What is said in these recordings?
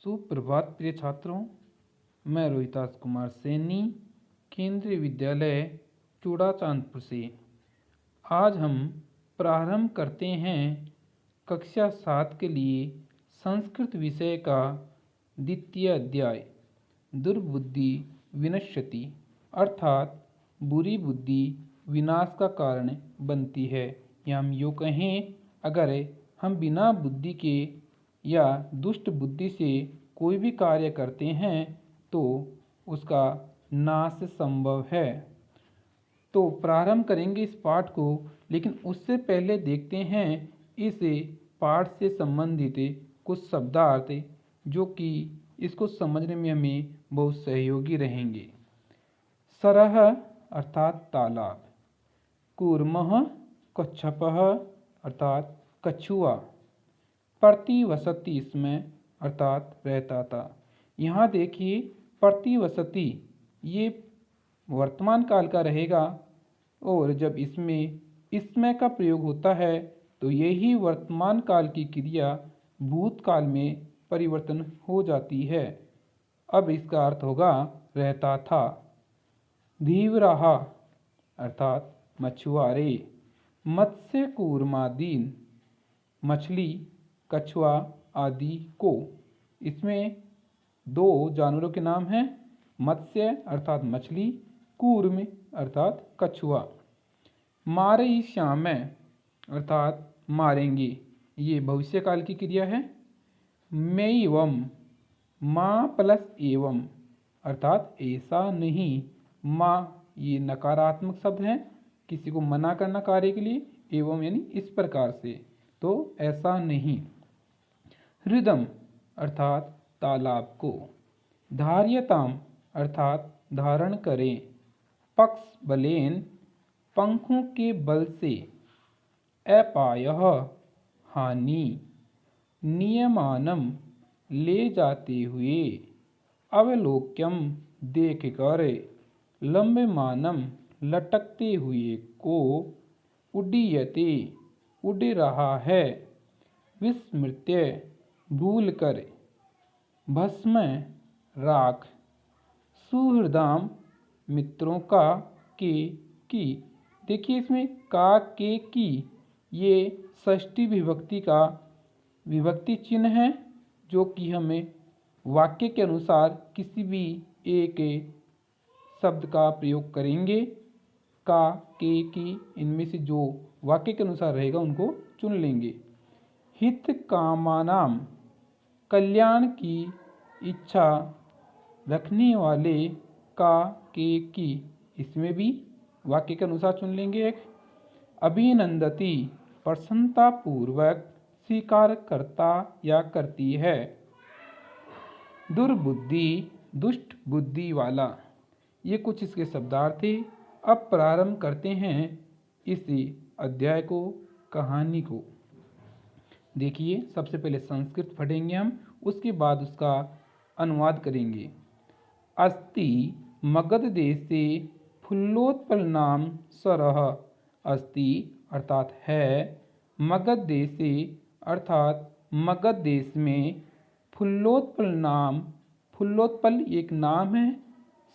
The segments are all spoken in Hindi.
सुप्रभात प्रिय छात्रों, मैं रोहितास कुमार सैनी केंद्रीय विद्यालय चूड़ाचांदपुर से। आज हम प्रारंभ करते हैं कक्षा 7 के लिए संस्कृत विषय का द्वितीय अध्याय दुर्बुद्धि विनश्यति, अर्थात बुरी बुद्धि विनाश का कारण बनती है। या हम यूँ कहें, अगर हम बिना बुद्धि के या दुष्ट बुद्धि से कोई भी कार्य करते हैं तो उसका नाश संभव है। तो प्रारंभ करेंगे इस पाठ को, लेकिन उससे पहले देखते हैं इस पाठ से संबंधित कुछ शब्दार्थ जो कि इसको समझने में हमें बहुत सहयोगी रहेंगे। सरह अर्थात तालाब, कूर्मः कच्छपः अर्थात कछुआ, प्रतिवसति इसमें अर्थात रहता था। यहाँ देखिए प्रतिवसति ये वर्तमान काल का रहेगा और जब इसमें का प्रयोग होता है तो यही वर्तमान काल की क्रिया भूतकाल में परिवर्तन हो जाती है। अब इसका अर्थ होगा रहता था। धीवराहा अर्थात मछुआरे, मत्स्य कूर्मादीन मछली कछुआ आदि को। इसमें दो जानवरों के नाम हैं, मत्स्य अर्थात मछली, कूर्म अर्थात कछुआ। मारयिष्यामि अर्थात मारेंगे, ये भविष्य काल की क्रिया है। मैवम, माँ प्लस एवं अर्थात ऐसा नहीं। माँ ये नकारात्मक शब्द है, किसी को मना करना कार्य के लिए, एवं यानी इस प्रकार से, तो ऐसा नहीं। हृदम अर्थात तालाब को। धार्यताम अर्थात धारण करें। पक्ष बलेन पंखों के बल से। अपायः हानि। नियमानम ले जाते हुए। अवलोक्यम देख कर। लंबमानम लटकते हुए को। उड्डीयते उड़ रहा है। विस्मृत्य भूल कर। भस्म राख। सुहृदाम मित्रों का के की। देखिए इसमें का के की ये षष्ठी विभक्ति का विभक्ति चिन्ह है, जो कि हमें वाक्य के अनुसार किसी भी एक शब्द का प्रयोग करेंगे। का के की इनमें से जो वाक्य के अनुसार रहेगा उनको चुन लेंगे। हित कामानाम कल्याण की इच्छा रखने वाले का के की, इसमें भी वाक्य के अनुसार चुन लेंगे एक। अभिनंदती प्रसन्नता पूर्वक स्वीकार करता या करती है। दुर्बुद्धि दुष्ट बुद्धि वाला, ये कुछ इसके शब्दार्थ थे। अब प्रारंभ करते हैं इस अध्याय को, कहानी को। देखिए सबसे पहले संस्कृत पढ़ेंगे हम, उसके बाद उसका अनुवाद करेंगे। अस्ति मगध देशे फुल्लोत्पल नाम सरह। अस्ति अर्थात है, मगध देशे अर्थात मगध देश में, फुल्लोत्पल नाम, फुल्लोत्पल एक नाम है,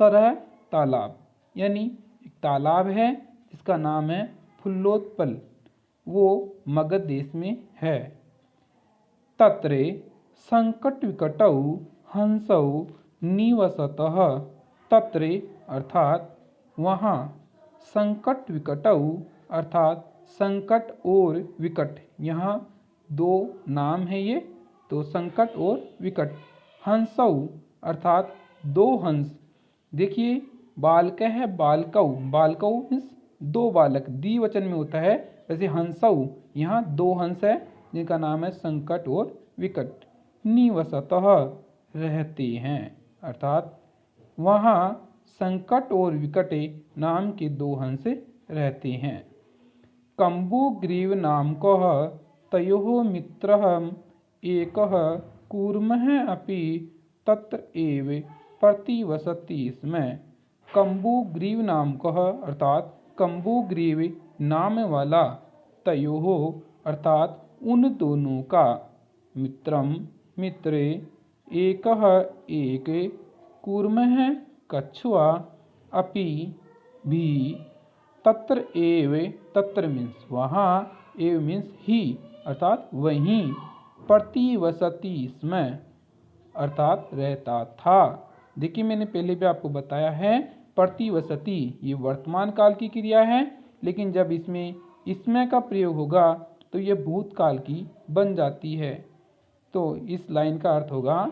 सरह तालाब, यानी एक तालाब है जिसका नाम है फुल्लोत्पल, वो मगध देश में है। तत्र संकट विकटौ हंसौ निवसतः। तत्र अर्थात वहाँ, संकट विकटौ अर्थात संकट और विकट, यहाँ दो नाम है ये, तो संकट और विकट। हंसौ अर्थात दो हंस। देखिए बालक है बालकौ, बालकौ मीन्स दो बालक, द्विवचन में होता है, वैसे हंसौ यहाँ दो हंस है जिनका नाम है संकट और विकट। निवसतः रहते हैं, अर्थात वहाँ संकट और विकट नाम के दो हंस रहते हैं। कम्बुग्रीव नामकः तयोः मित्रः एकः कूर्मः अपि तत्र एव प्रतिवसति स्म। कम्बुग्रीव नामकः अर्थात कम्बुग्रीव नाम वाला, तयोः अर्थात उन दोनों का, मित्रम मित्र, एकः एक, कूर्मः कछुआ, अपि भी, तत्र एव, तत्र मीन्स वहाँ, एव मीन्स ही अर्थात वहीं, प्रतिवसति स्म अर्थात रहता था। देखिए मैंने पहले भी आपको बताया है प्रतिवसति ये वर्तमान काल की क्रिया है, लेकिन जब इसमें इसमें का प्रयोग होगा तो यह भूतकाल की बन जाती है। तो इस लाइन का अर्थ होगा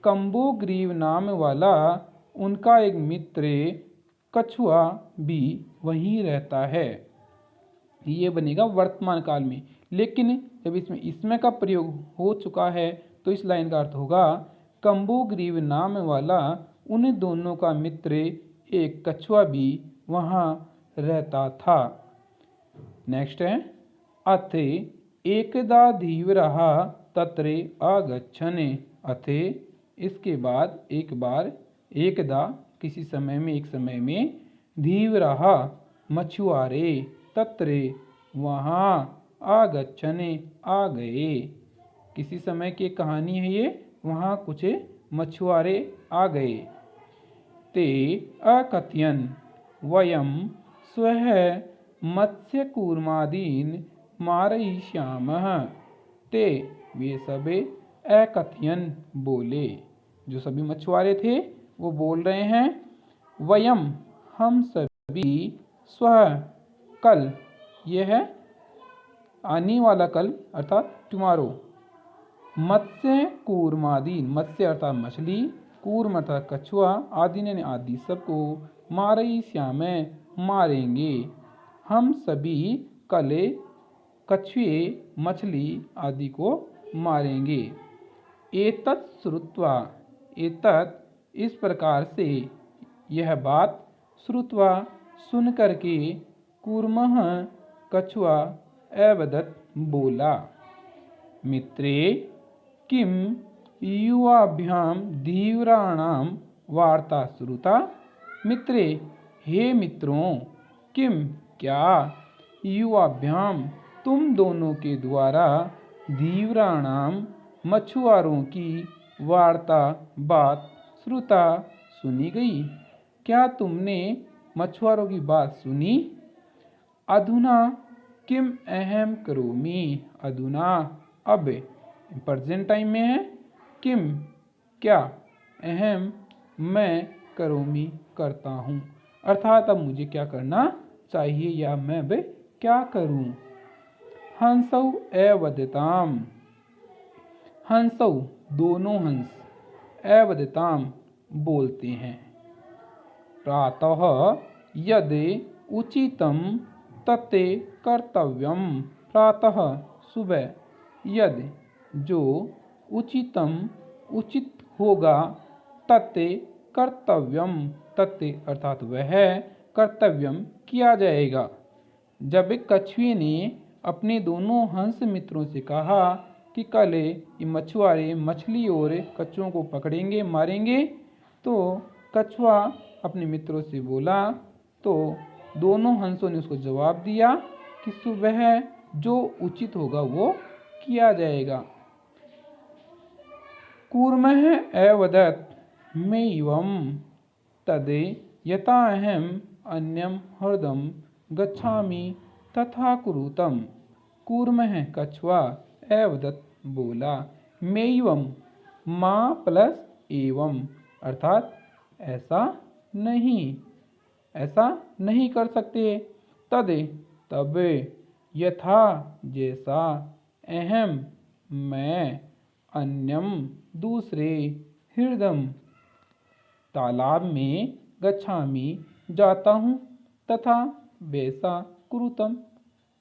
कंबोग्रीव नाम वाला उनका एक मित्र कछुआ भी वहीं रहता है। ये बनेगा वर्तमान काल में, लेकिन जब इसमें का प्रयोग हो चुका है तो इस लाइन का अर्थ होगा कंबोग्रीव नाम वाला उन दोनों का मित्र एक कछुआ भी वहाँ रहता था। नेक्स्ट है अथे एकदा धीवरः तत्रे आगच्छन्। अथे इसके बाद एक बार, एकदा किसी समय में, एक समय में, धीवरः मछुआरे, तत्रे वहाँ, आगच्छन् आ गए। किसी समय की कहानी है ये, वहाँ कुछ मछुआरे आ गए। ते अकथयन् वयं स्वः मत्स्यकूर्मादीन् मारयिष्यामः। ते वे सभी अकथयन् बोले, जो सभी मछुआरे थे वो बोल रहे हैं, वयम हम सभी, स्वः कल, यह है आने वाला कल अर्थात टुमारो, मत्स्य कूर्मादीन, मत्स्य अर्थात मछली, कूर्म अर्थात कछुआ, आदि ने आदि सबको, मारयिष्याम मारेंगे, हम सभी कल कछुए, मछली आदि को मारेंगे। एतत् श्रुत्वा, एतत् इस प्रकार से, यह बात, श्रुत्वा सुन करके, कूर्मः कछुआ अवदत् बोला, मित्रे किम युवाभ्यां धीवराणां वार्ता श्रुता। मित्रे हे मित्रों, किम क्या, युवाभ्यां तुम दोनों के द्वारा, धीवराणाम मछुआरों की, वार्ता बात, श्रुता सुनी गई। क्या तुमने मछुआरों की बात सुनी। अधुना किम अहम करोमि, अधुना अब प्रेजेंट टाइम में है, किम क्या, अहम मैं, करोमि करता हूँ, अर्थात अब मुझे क्या करना चाहिए या मैं अब क्या करूँ। हंसौ अवदताम, हंसौ दोनों हंस, अवदताम बोलते हैं। प्रातः यद उचितम तत्ते कर्तव्यम, प्रातः सुबह, यद जो, उचितम उचित होगा, तत्ते कर्तव्यम तत्ते अर्थात वह, कर्तव्यम किया जाएगा। जब कछुए ने अपने दोनों हंस मित्रों से कहा कि कल ये मछुआरे मछली और कछुओं को पकड़ेंगे, मारेंगे, तो कछुआ अपने मित्रों से बोला, तो दोनों हंसों ने उसको जवाब दिया कि सुबह जो उचित होगा वो किया जाएगा। कूर्मः अवदत् मेवं तदे यथा अहम अन्यम हृदम गच्छामि तथा कुरुतम। कूर्मः कछुआ, अवदत् बोला, मेवं माँ प्लस एवं अर्थात ऐसा नहीं, ऐसा नहीं कर सकते, तद तब, यथा जैसा, अहम मैं, अन्यम दूसरे, हृदम तालाब में, गच्छामि जाता हूँ, तथा वैसा कुरुतम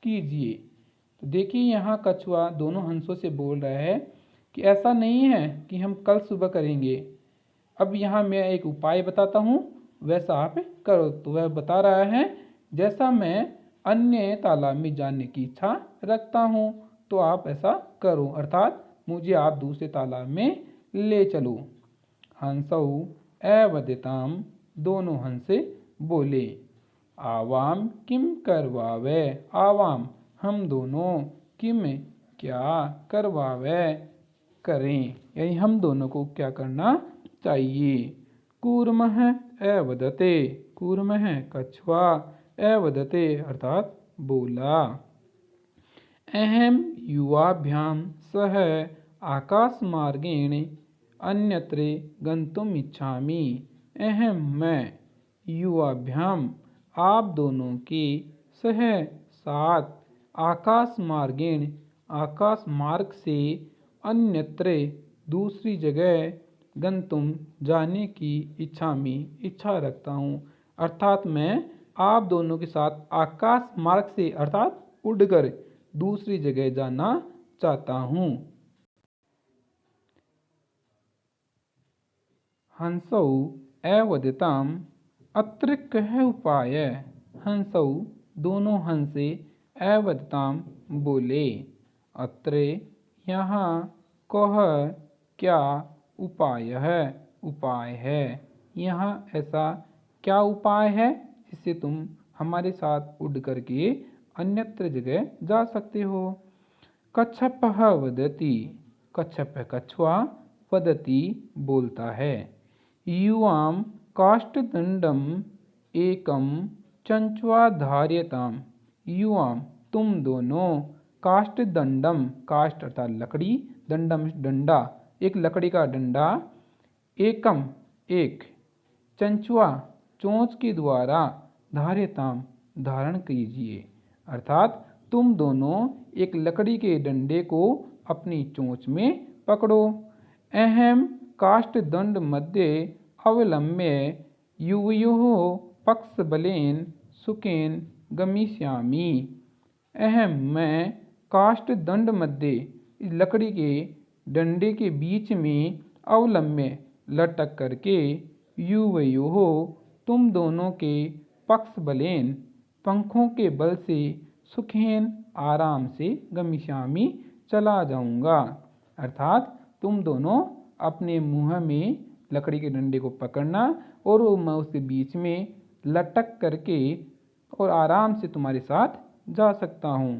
कीजिए। तो देखिए यहाँ कछुआ दोनों हंसों से बोल रहा है कि ऐसा नहीं है कि हम कल सुबह करेंगे, अब यहाँ मैं एक उपाय बताता हूँ वैसा आप करो। तो वह बता रहा है जैसा मैं अन्य तालाब में जाने की इच्छा रखता हूँ तो आप ऐसा करो, अर्थात मुझे आप दूसरे तालाब में ले चलो। हंसौ अवदताम दोनों हंस बोले, आवाम किम करवावे, आवाम हम दोनों, किम क्या, करवावे करें, यानी हम दोनों को क्या करना चाहिए। कूर्मः अवदते, कूर्मः कछुआ, अवदते अर्थात बोला। अहम युवाभ्यां सह आकाशमार्गेण अन्यत्र गंतुम इच्छामि। अहम मैं, युवाभ्याम आप दोनों के, सह साथ, आकाशमार्गेण आकाश मार्ग से, अन्यत्र दूसरी जगह, गंतुम जाने की, इच्छामि इच्छा रखता हूँ। अर्थात मैं आप दोनों के साथ आकाश मार्ग से अर्थात उड़कर दूसरी जगह जाना चाहता हूँ। हंसौ अवदताम अत्र कह उपाय। हंसौ दोनों हंसे, अवदताम बोले, अत्र यहाँ, कह क्या, उपाय है उपाय है। यहाँ ऐसा क्या उपाय है जिससे तुम हमारे साथ उड़ करके अन्यत्र जगह जा सकते हो। कच्छपः वदति, कच्छप कछुआ, वदति बोलता है। युवाम काष्ठदंडम एकम चंचुआ धार्यताम। युवाम तुम दोनों, काष्ठदंडम, काष्ठ अर्थात लकड़ी, दंडम डंडा, एक लकड़ी का डंडा, एकम एक, चंचुआ चोंच के द्वारा, धार्यताम धारण कीजिए। अर्थात तुम दोनों एक लकड़ी के डंडे को अपनी चोंच में पकड़ो। अहम काष्ठदंड मध्ये अवलम्ब्य युवयोः पक्षबलेन सुखेन गमिष्यामि। अहम मैं काष्ठदंड मध्य, इस लकड़ी के डंडे के बीच में, अवलम्ब्य लटक करके, युवयोः तुम दोनों के, पक्षबलेन पंखों के बल से, सुखेन आराम से, गमिष्यामि चला जाऊंगा। अर्थात तुम दोनों अपने मुंह में लकड़ी के डंडे को पकड़ना और मैं उसके बीच में लटक करके और आराम से तुम्हारे साथ जा सकता हूँ।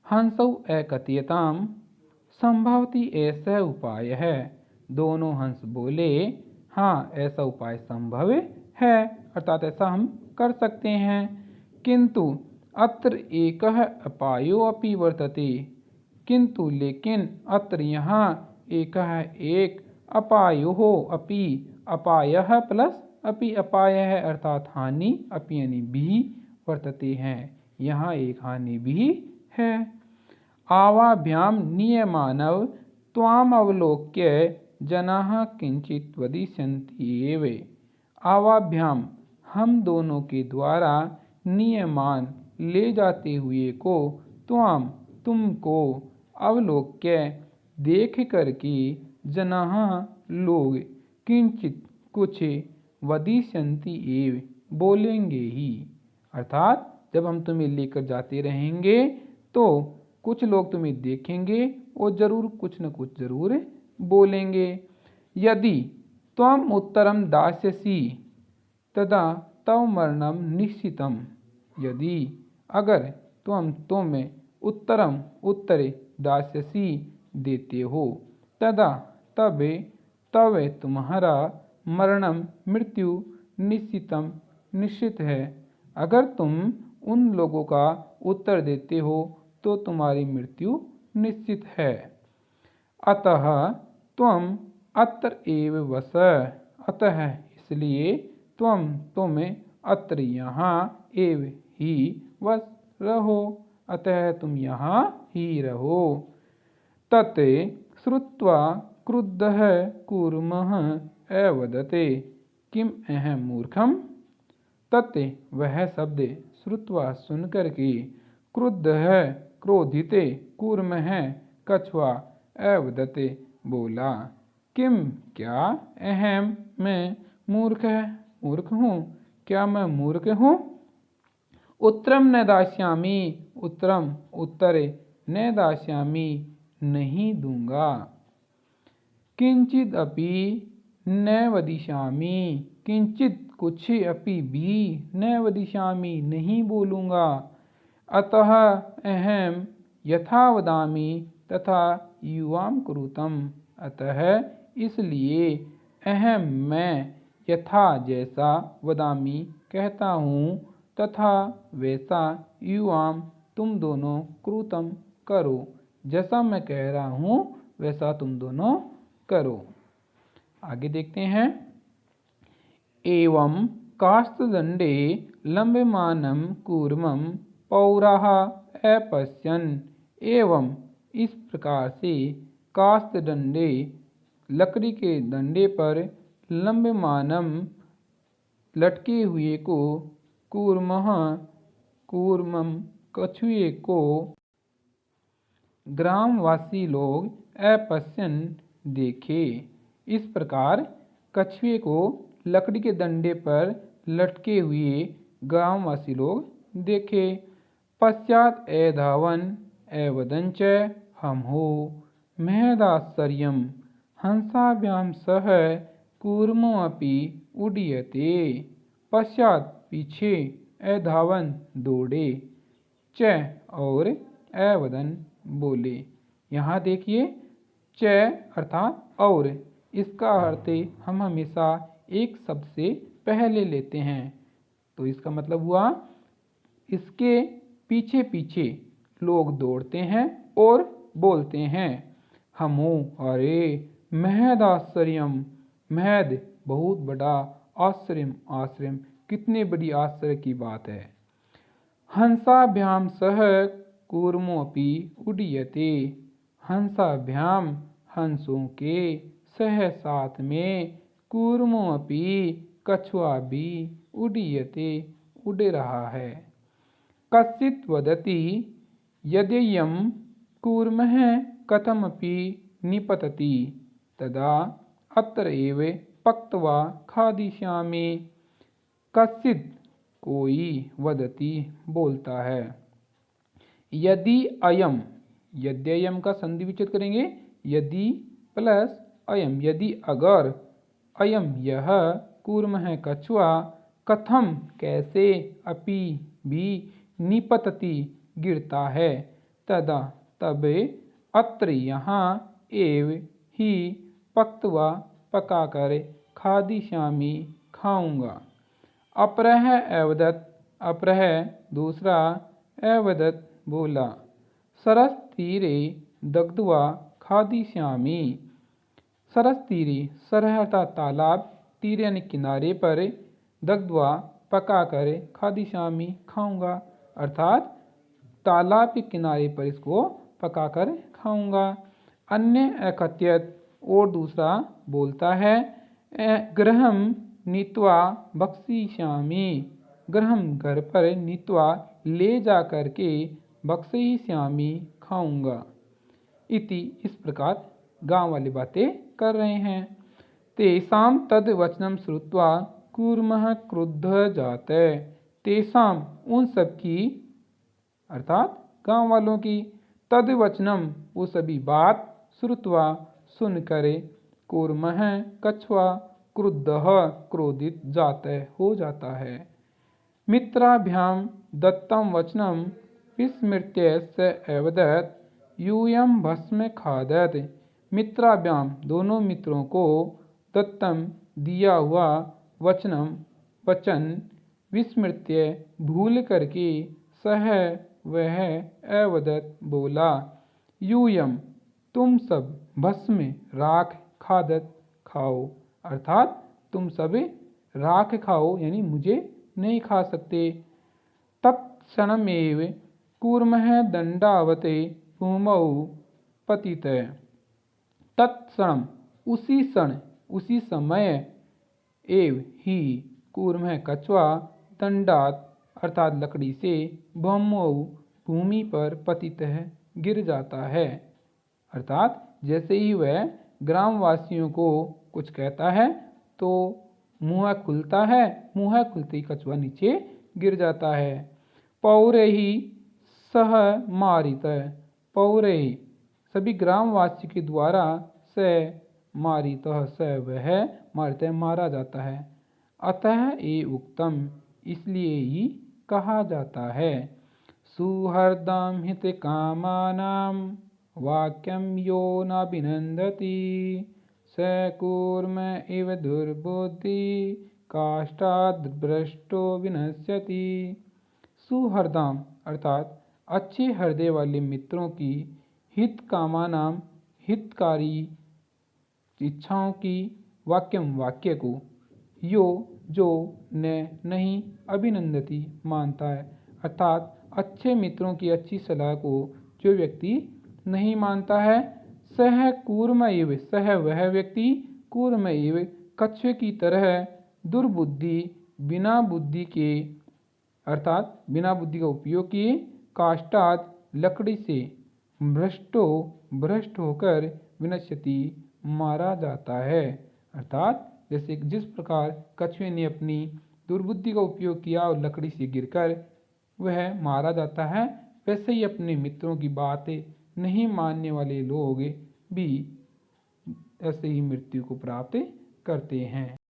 हंसौ अकथयताम संभवती ऐसा उपाय है। दोनों हंस बोले, हाँ ऐसा उपाय संभव है, अर्थात ऐसा हम कर सकते हैं। किंतु अत्र एकः अपायो अपि वर्तते। किंतु लेकिन अत्र यहाँ एकः एक, अपायोः अपि, अपायः प्लस अपि अपाय है अर्थात हानि, अपि यानी भी, वर्तते हैं यहाँ एक हानि भी है। आवाभ्याम नियमानव त्वाम अवलोक्य जनाः किंचित वदिष्यन्ति एव। आवाभ्याम हम दोनों के द्वारा, नियमान ले जाते हुए को, त्वाम तुमको, अवलोक्य देख करके, जनाः लोग, किंचित कुछ, वदिष्यन्ति एव बोलेंगे ही। अर्थात जब हम तुम्हें लेकर जाते रहेंगे तो कुछ लोग तुम्हें देखेंगे और जरूर कुछ न कुछ जरूर बोलेंगे। यदि त्वम उत्तरम दास्यसि तदा तव मरणम निश्चितम। यदि अगर तुम उत्तरम उत्तर दास्यसि देते हो, तदा तब तव तुम्हारा, मरणम मृत्यु, निश्चितम निश्चित है। अगर तुम उन लोगों का उत्तर देते हो तो तुम्हारी मृत्यु निश्चित है। अतः त्वम अत्र एव वस। अतः इसलिए तुम अत्र यहाँ, एव ही, वस रहो, अतः तुम यहाँ ही रहो। तत् श्रुत्वा क्रुद्धः कूर्मः अवदते किम अहम मूर्खम। तत् वह शब्द, श्रुत्वा सुनकर के, क्रुद्ध है क्रोधित, कूर्म है कछुआ, अवदते बोला, किम क्या, अहम मैं, मूर्ख हूँ, क्या मैं मूर्ख हूँ। उत्तरम न दास्यामि, उत्तरम उत्तर, न दास्यामि नहीं दूंगा। किंचित अपि न वदिष्यामि, किंचित कुछ, अपि भी, न वदिष्यामि नहीं बोलूँगा। अतः अहम यथा वदामि तथा युवाम कुरुतम। अतः इसलिए, अहम मैं, यथा जैसा, वदामि कहता हूँ, तथा वैसा, युवाम तुम दोनों, कृतम करो, जैसा मैं कह रहा हूँ वैसा तुम दोनों करो। आगे देखते हैं। एवं काष्ठदंडे लंबमानं कूर्मं पौराः अपश्यन्। एवं इस प्रकार से काष्ठदंडे लकड़ी के डंडे पर लंबमानं लटके हुए को कूर्मः कूर्मं कछुए को ग्रामवासी लोग अपश्यन देखे। इस प्रकार कछुए को लकड़ी के डंडे पर लटके हुए ग्रामवासी लोग देखे। पश्चात एधावन एवदंच हम हो महदाश्चर्यं हंसाभ्याम सह कूर्मोऽपि उड्डीयते। पश्चात पीछे, एधावन दौड़े, च और एवदन बोले। यहाँ देखिए, च अर्थात और, इसका अर्थ हम हमेशा एक शब्द से पहले लेते हैं। तो इसका मतलब हुआ, इसके पीछे पीछे लोग दौड़ते हैं और बोलते हैं, हमो, अरे, महद आश्चर्यम, महद बहुत बड़ा, आश्चर्यम आश्चर्यम कितने बड़ी आश्चर्य की बात है। हंसाभ्याम सह कूर्मोऽपि उड्डीयते। हंसाभ्याम हंसों के, सह साथ में, कूर्मोऽपि कछुआ भी, उड्डीयते उड़ रहा है। कश्चित् वदति यद्ययं कूर्मः कथमपि निपतति तदा अत्र एव पक्त्वा खादिष्यामि। कश्चित् कोई, वदति बोलता है, यदि अयम, यद्ययम का संधि विच्छेद करेंगे, यदि प्लस अयम, यदि अगर, अयम यह, कूर्मः कछुआ, कथम कैसे, अपि भी, निपतति गिरता है, तदा तब, अत्र यहाँ, एव ही, पक्त्वा पकाकर, खादिष्यामि खाऊंगा। अपरः अवदत्, अपरः दूसरा, अवदत् बोला, सरस तीरे दग्ध्वा खादिष्यामि। सरस तीरे, सरह अर्थात तालाब, तीरे यानी किनारे पर, दग्ध्वा पकाकर, खादिष्यामि खाऊंगा, अर्थात तालाब के किनारे पर इसको पकाकर खाऊंगा। अन्य अकथयत, और दूसरा बोलता है, गृहं नीत्वा भक्षयिष्यामि। गृहं घर पर, नीत्वा ले जा करके, भक्षयिष्यामि खाऊंगा। इति इस प्रकार गांव वाली बातें कर रहे हैं। तेषां तद वचनम श्रुत्वा कूर्मः क्रुद्धः जातः। तेषां उन सब की, अर्थात गांव वालों की, तद वचनम वो सभी बात, श्रुत्वा सुनकर, कूर्मः कछुआ, क्रुद्धः क्रोधित, जातः हो जाता है। मित्राभ्याम दत्तम वचनम विस्मृत्य स अवदत् यूयं भस्म खादत। मित्राभ्याम दोनों मित्रों को, दत्तम दिया हुआ, वचनम वचन, विस्मृत्य भूल करके, सह वह, अवदत् बोला, यूयम तुम सब, भस्म राख, खादत खाओ, अर्थात तुम सब राख खाओ, यानी मुझे नहीं खा सकते। तत्क्षणमेव कूर्मः दंडावते भूमौ पतितः। तत्क्षण उसी क्षण, उसी समय, एव ही, कूर्मः कछुआ, दंडात अर्थात लकड़ी से, भूमौ भूमि पर, पतितः गिर जाता है। अर्थात जैसे ही वह ग्रामवासियों को कुछ कहता है तो मुँह खुलता है, मुँह खुलते ही कछुआ नीचे गिर जाता है। पौरहि सह मारितः। पौरहि सभी ग्रामवासी के द्वारा, स मारितः स वह, मारितः मारा जाता है। अतः ये उक्तम इसलिए ही कहा जाता है। सुहृदं हितकामानां वाक्यम यो नाभिनंदति स कूर्म इव दुर्बुद्धि काष्ठाद् भ्रष्टो विनश्यति। सुहृदाम अर्थात अच्छे हृदय वाले मित्रों की हित कामानाम हितकारी इच्छाओं की वाक्यम वाक्य को यो जो न नहीं अभिनंदती मानता है, अर्थात अच्छे मित्रों की अच्छी सलाह को जो व्यक्ति नहीं मानता है, सह कूर्म इव सह वह व्यक्ति कूर्म इव कछुए की तरह दुर्बुद्धि बिना बुद्धि के अर्थात बिना बुद्धि का उपयोग किए काष्ठाद लकड़ी से भ्रष्ट होकर विनश्यति मारा जाता है। अर्थात जैसे जिस प्रकार कछुए ने अपनी दुर्बुद्धि का उपयोग किया और लकड़ी से गिरकर वह मारा जाता है, वैसे ही अपने मित्रों की बातें नहीं मानने वाले लोग भी ऐसे ही मृत्यु को प्राप्त करते हैं।